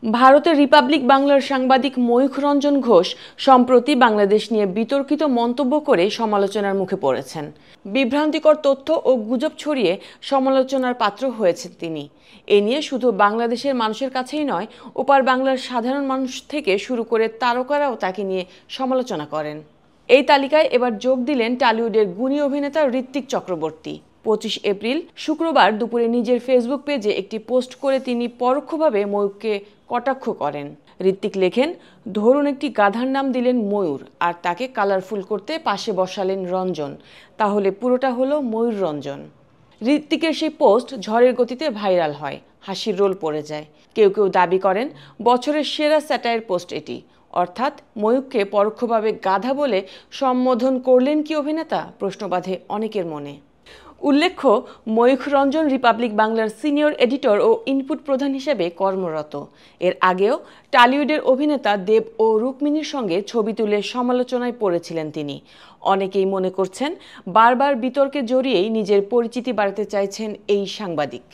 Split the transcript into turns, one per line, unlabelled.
ভারতের রিপাবলিক বাংলার সাংবাদিক ময়ূখ রঞ্জন ঘোষ সম্প্রতি বাংলাদেশ নিয়ে বিতর্কিত মন্তব্য করে সমালোচনার মুখে পড়েছেন। বিভ্রান্তিকর তথ্য ও গুজব ছড়িয়ে সমালোচনার পাত্র হয়েছেন তিনি। এ নিয়ে শুধু বাংলাদেশের মানুষের কাছেই নয়, ওপার বাংলার সাধারণ মানুষ থেকে শুরু করে তারকারাও তাকে নিয়ে সমালোচনা করেন। এই তালিকায় এবার যোগ দিলেন টলিউডের গুণী অভিনেতা ঋত্বিক চক্রবর্তী। 25 এপ্রিল শুক্রবার দুপুরে নিজের ফেসবুক পেজে একটি পোস্ট করে তিনি পরোক্ষভাবে ময়ূরকে কটাক্ষ করেন। ঋত্বিক লেখেন, ধরুন একটি গাধার নাম দিলেন ময়ূর আর তাকে কালারফুল করতে পাশে বসালেন রঞ্জন, তাহলে পুরোটা হলো ময়ূর রঞ্জন। ঋত্বিকের সেই পোস্ট ঝড়ের গতিতে ভাইরাল হয়, হাসির রোল পড়ে যায়। কেউ কেউ দাবি করেন বছরের সেরা স্যাটায়ার পোস্ট এটি। অর্থাৎ ময়ূরকে পরোক্ষভাবে গাধা বলে সম্বোধন করলেন কি অভিনেতা, প্রশ্ন বাঁধে অনেকের মনে। উল্লেখ্য, ময়ূখ রঞ্জন রিপাবলিক বাংলার সিনিয়র এডিটর ও ইনপুট প্রধান হিসেবে কর্মরত। এর আগেও টলিউডের অভিনেতা দেব ও রুক্মিণীর সঙ্গে ছবি তুলে সমালোচনায় পড়েছিলেন তিনি। অনেকেই মনে করছেন বারবার বিতর্কে জড়িয়েই নিজের পরিচিতি বাড়াতে চাইছেন এই সাংবাদিক।